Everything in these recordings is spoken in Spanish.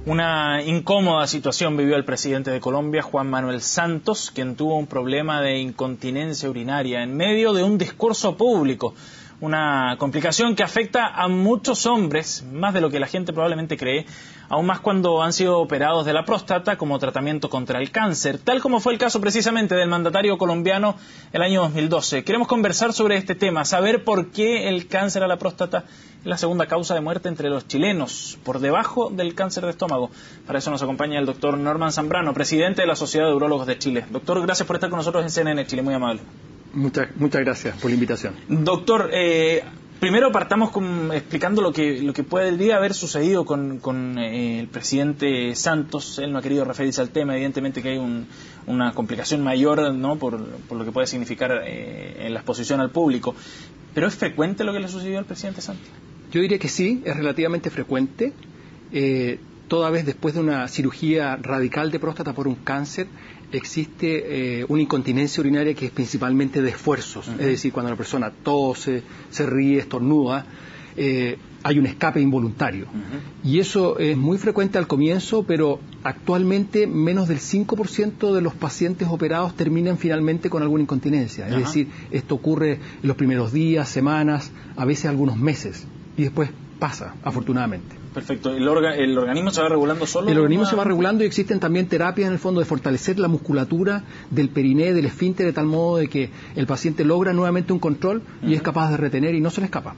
Una incómoda situación vivió el presidente de Colombia, Juan Manuel Santos, quien tuvo un problema de incontinencia urinaria en medio de un discurso público. Una complicación que afecta a muchos hombres, más de lo que la gente probablemente cree, aún más cuando han sido operados de la próstata como tratamiento contra el cáncer, tal como fue el caso precisamente del mandatario colombiano el año 2012. Queremos conversar sobre este tema, saber por qué el cáncer a la próstata es la segunda causa de muerte entre los chilenos, por debajo del cáncer de estómago. Para eso nos acompaña el doctor Norman Zambrano, presidente de la Sociedad de Urólogos de Chile. Doctor, gracias por estar con nosotros en CNN Chile, muy amable. Muchas gracias por la invitación. Doctor, primero partamos explicando lo que podría haber sucedido con el presidente Santos. Él no ha querido referirse al tema, evidentemente que hay una complicación mayor, ¿no? por lo que puede significar en la exposición al público. ¿Pero es frecuente lo que le sucedió al presidente Santos? Yo diría que sí, es relativamente frecuente. Toda vez después de una cirugía radical de próstata por un cáncer, existe una incontinencia urinaria que es principalmente de esfuerzos. Es decir, cuando la persona tose, se ríe, estornuda, hay un escape involuntario. Y eso es muy frecuente al comienzo, pero actualmente menos del 5% de los pacientes operados terminan finalmente con alguna incontinencia. Es decir, esto ocurre en los primeros días, semanas, a veces algunos meses, y después pasa, afortunadamente. Perfecto. ¿El organismo se va regulando solo? El organismo se va regulando y existen también terapias en el fondo de fortalecer la musculatura del periné, del esfínter, de tal modo de que el paciente logra nuevamente un control y es capaz de retener y no se le escapa.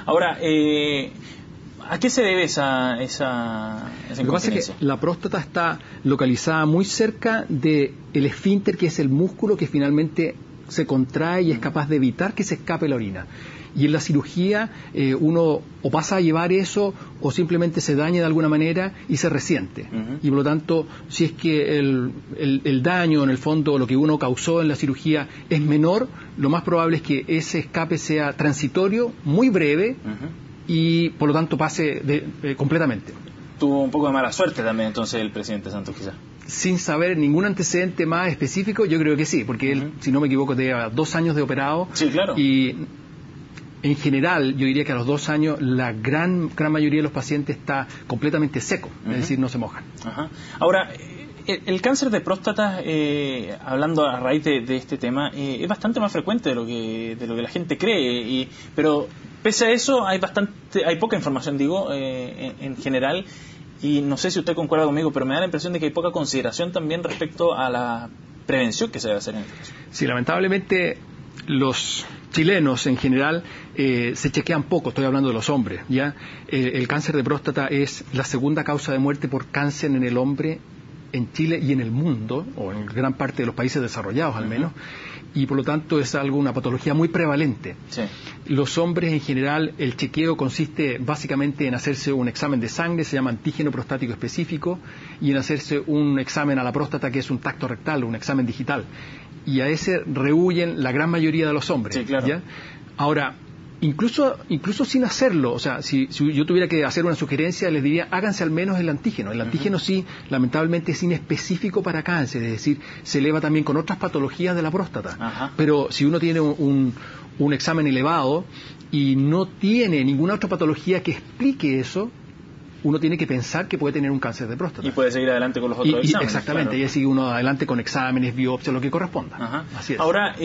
Ahora, ¿a qué se debe esa Lo que pasa es que la próstata está localizada muy cerca del esfínter, que es el músculo que finalmente se contrae y es capaz de evitar que se escape la orina. Y en la cirugía uno o pasa a llevar eso o simplemente se daña de alguna manera y se resiente. Y por lo tanto, si es que el daño, en el fondo, lo que uno causó en la cirugía es menor, lo más probable es que ese escape sea transitorio, muy breve y por lo tanto pase completamente. Tuvo un poco de mala suerte también entonces el presidente Santos, quizás. Sin saber ningún antecedente más específico, yo creo que sí, porque él, si no me equivoco, tenía 2 años de operado. Sí, claro. Y en general, yo diría que a los 2 años la gran mayoría de los pacientes está completamente seco, es decir, no se mojan. Ahora, el cáncer de próstata, hablando a raíz de este tema, es bastante más frecuente de lo que la gente cree, pero pese a eso hay poca información, digo, en general, y no sé si usted concuerda conmigo, pero me da la impresión de que hay poca consideración también respecto a la prevención que se debe hacer en este caso. Sí, lamentablemente los chilenos en general se chequean poco, estoy hablando de los hombres, ¿ya? El cáncer de próstata es la segunda causa de muerte por cáncer en el hombre en Chile y en el mundo, o en gran parte de los países desarrollados al menos, y por lo tanto es una patología muy prevalente. Sí. Los hombres en general, el chequeo consiste básicamente en hacerse un examen de sangre, se llama antígeno prostático específico, y en hacerse un examen a la próstata que es un tacto rectal, un examen digital. Y a ese rehuyen la gran mayoría de los hombres. Sí, claro. ¿Ya? Ahora, incluso sin hacerlo, o sea, si yo tuviera que hacer una sugerencia, les diría, háganse al menos el antígeno. El antígeno sí, lamentablemente es inespecífico para cáncer, es decir, se eleva también con otras patologías de la próstata. Pero si uno tiene un examen elevado y no tiene ninguna otra patología que explique eso, uno tiene que pensar que puede tener un cáncer de próstata. Y puede seguir adelante con los otros exámenes. Exactamente, claro. Y sigue uno adelante con exámenes, biopsias, lo que corresponda. Así es. Ahora,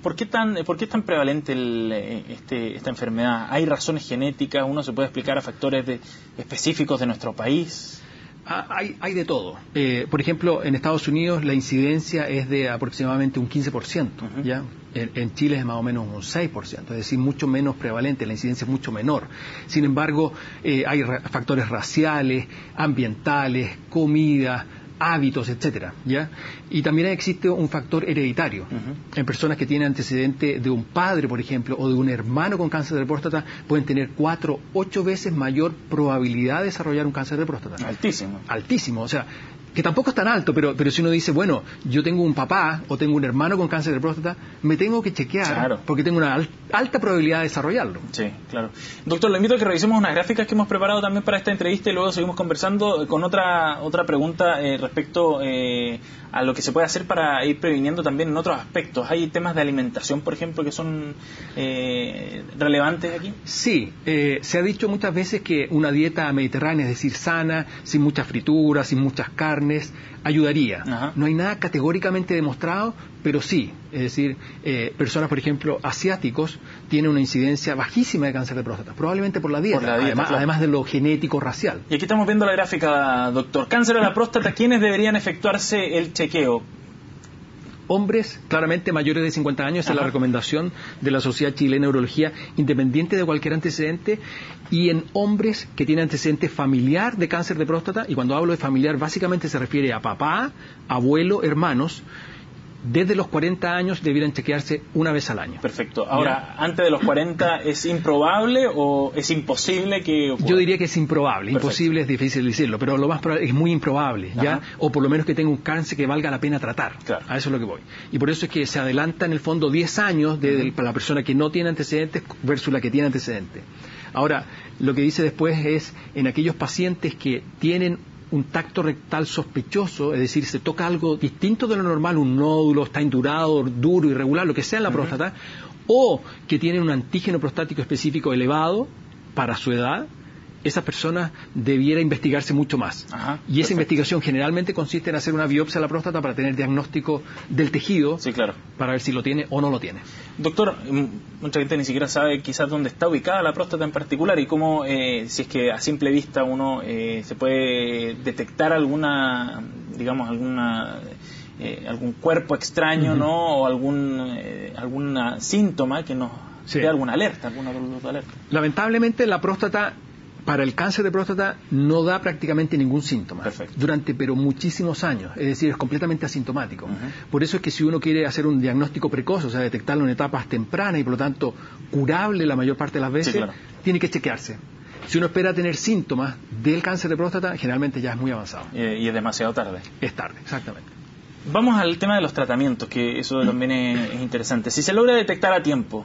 ¿por qué es tan prevalente esta enfermedad? ¿Hay razones genéticas? ¿Uno se puede explicar a factores específicos de nuestro país? Hay de todo. Por ejemplo, en Estados Unidos la incidencia es de aproximadamente un 15%, ¿ya? En Chile es más o menos un 6%, es decir, mucho menos prevalente, la incidencia es mucho menor. Sin embargo, hay factores raciales, ambientales, comida, hábitos, etcétera, ¿ya? Y también existe un factor hereditario. En personas que tienen antecedente de un padre, por ejemplo, o de un hermano con cáncer de próstata, pueden tener 4-8 veces mayor probabilidad de desarrollar un cáncer de próstata. Altísimo. Altísimo, o sea, que tampoco es tan alto, pero si uno dice, bueno, yo tengo un papá o tengo un hermano con cáncer de próstata, me tengo que chequear, claro, porque tengo una alta probabilidad de desarrollarlo. Sí, claro. Doctor, le invito a que revisemos unas gráficas que hemos preparado también para esta entrevista y luego seguimos conversando con otra pregunta respecto a lo que se puede hacer para ir previniendo también en otros aspectos. ¿Hay temas de alimentación, por ejemplo, que son relevantes aquí? Sí, se ha dicho muchas veces que una dieta mediterránea, es decir, sana, sin muchas frituras, sin muchas carnes, ayudaría. Ajá. No hay nada categóricamente demostrado, pero sí, es decir, personas, por ejemplo, asiáticos, tienen una incidencia bajísima de cáncer de próstata, probablemente por la dieta, además de lo genético racial. Y aquí estamos viendo la gráfica, doctor. Cáncer de la próstata, ¿quiénes deberían efectuarse el chequeo? Hombres claramente mayores de 50 años, es la recomendación de la Sociedad Chilena de Urología, independiente de cualquier antecedente, y en hombres que tienen antecedente familiar de cáncer de próstata, y cuando hablo de familiar básicamente se refiere a papá, abuelo, hermanos, desde los 40 años debieran chequearse una vez al año. Perfecto. Ahora, ¿antes de los 40 es improbable o es imposible que ocurra? Yo diría que es improbable. Perfecto. Imposible es difícil decirlo, pero lo más probable es muy improbable, ¿ya? O por lo menos que tenga un cáncer que valga la pena tratar. Claro. A eso es lo que voy. Y por eso es que se adelanta en el fondo 10 años para la persona que no tiene antecedentes versus la que tiene antecedentes. Ahora, lo que dice después es en aquellos pacientes que tienen un tacto rectal sospechoso, es decir, se toca algo distinto de lo normal, un nódulo, está indurado, duro, irregular, lo que sea en la próstata, o que tienen un antígeno prostático específico elevado para su edad, esa persona debiera investigarse mucho más. Y esa investigación generalmente consiste en hacer una biopsia a la próstata para tener diagnóstico del tejido, sí, claro, para ver si lo tiene o no lo tiene. Doctor, mucha gente ni siquiera sabe quizás dónde está ubicada la próstata en particular y cómo, si es que a simple vista uno se puede detectar alguna, digamos, algún cuerpo extraño, ¿no? O algún síntoma que nos dé alguna alerta, alguna alerta. Lamentablemente la próstata, para el cáncer de próstata, no da prácticamente ningún síntoma. Perfecto. Pero muchísimos años, es decir, es completamente asintomático. Por eso es que si uno quiere hacer un diagnóstico precoz, o sea, detectarlo en etapas tempranas y por lo tanto curable la mayor parte de las veces, sí, claro, tiene que chequearse. Si uno espera tener síntomas del cáncer de próstata, generalmente ya es muy avanzado. Y es demasiado tarde. Es tarde, exactamente. Vamos al tema de los tratamientos, que eso también es interesante. Si se logra detectar a tiempo,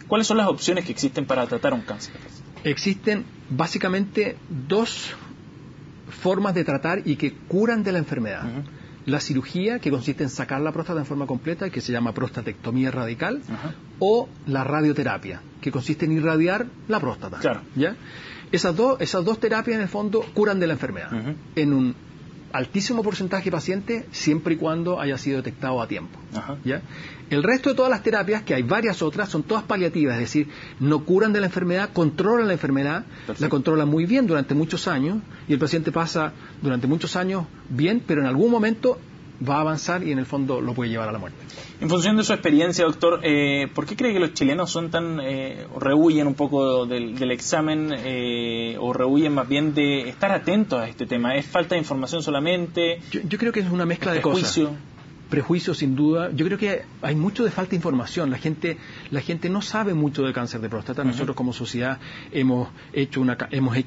¿cuáles son las opciones que existen para tratar un cáncer? Existen básicamente dos formas de tratar y que curan de la enfermedad. La cirugía, que consiste en sacar la próstata en forma completa y que se llama prostatectomía radical, o la radioterapia, que consiste en irradiar la próstata. Claro. ¿Ya? Esas dos terapias en el fondo curan de la enfermedad en un altísimo porcentaje de pacientes, siempre y cuando haya sido detectado a tiempo. ¿Ya? El resto de todas las terapias, que hay varias otras, son todas paliativas, es decir, no curan de la enfermedad, controlan la enfermedad, la controlan muy bien durante muchos años, y el paciente pasa durante muchos años bien, pero en algún momento va a avanzar y en el fondo lo puede llevar a la muerte. En función de su experiencia, doctor, ¿por qué cree que los chilenos son tan, rehuyen un poco del examen o rehuyen más bien de estar atentos a este tema? ¿Es falta de información solamente? Yo creo que es una mezcla de cosas. Prejuicio, sin duda. Yo creo que hay mucho de falta de información. La gente no sabe mucho de cáncer de próstata. Nosotros como sociedad hemos hecho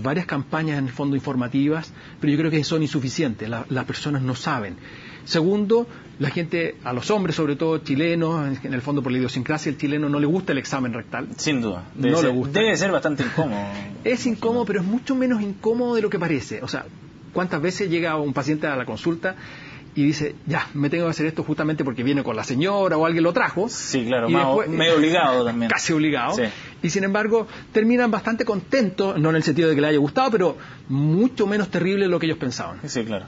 varias campañas en el fondo informativas, pero yo creo que son insuficientes. Las personas no saben. Segundo, la gente, a los hombres sobre todo chilenos, en el fondo por la idiosincrasia del chileno, no le gusta el examen rectal. Sin duda. Debe ser bastante incómodo. Es incómodo, pero es mucho menos incómodo de lo que parece. O sea, ¿cuántas veces llega un paciente a la consulta y dice, ya, me tengo que hacer esto justamente porque viene con la señora o alguien lo trajo? Sí, claro, medio obligado también. Casi obligado. Sí. Y sin embargo, terminan bastante contentos, no en el sentido de que les haya gustado, pero mucho menos terrible de lo que ellos pensaban. Sí, claro.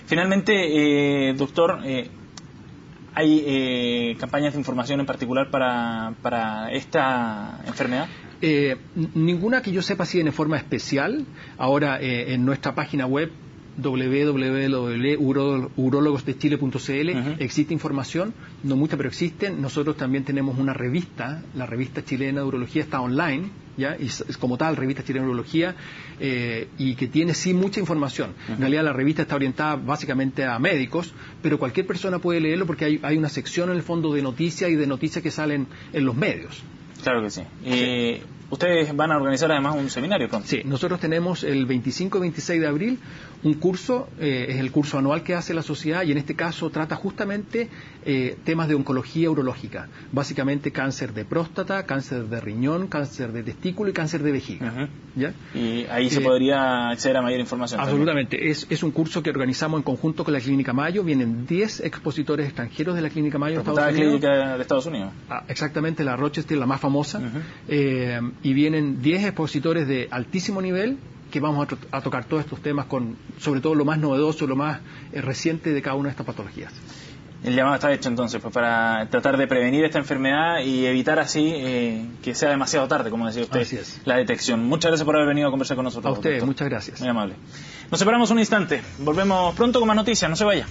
Finalmente, doctor, ¿hay campañas de información en particular para esta enfermedad? Ninguna que yo sepa así de forma especial. Ahora, en nuestra página web, www.urologosdechile.cl existe información, no mucha, pero existen. Nosotros también tenemos una revista, la revista chilena de urología está online, ¿ya? Y es como tal, revista chilena de urología, y que tiene sí mucha información. En realidad la revista está orientada básicamente a médicos, pero cualquier persona puede leerlo porque hay una sección en el fondo de noticias y de noticias que salen en los medios. Claro que sí. Ustedes van a organizar además un seminario pronto. Sí, nosotros tenemos el 25 y 26 de abril un curso, es el curso anual que hace la sociedad y en este caso trata justamente temas de oncología urológica, básicamente cáncer de próstata, cáncer de riñón, cáncer de testículo y cáncer de vejiga. ¿Ya? Y ahí se podría acceder a mayor información. Absolutamente, es un curso que organizamos en conjunto con la Clínica Mayo, vienen 10 expositores extranjeros de la Clínica Mayo de Estados Unidos. Clínica de Estados Unidos. Exactamente, la Rochester, la más famosa, y vienen 10 expositores de altísimo nivel que vamos a tocar todos estos temas con, sobre todo lo más novedoso, lo más reciente de cada una de estas patologías. El llamado está hecho entonces pues, para tratar de prevenir esta enfermedad y evitar así que sea demasiado tarde, como decía usted, la detección. Muchas gracias por haber venido a conversar con nosotros. A ustedes, muchas gracias. Muy amable. Nos separamos un instante. Volvemos pronto con más noticias. No se vaya.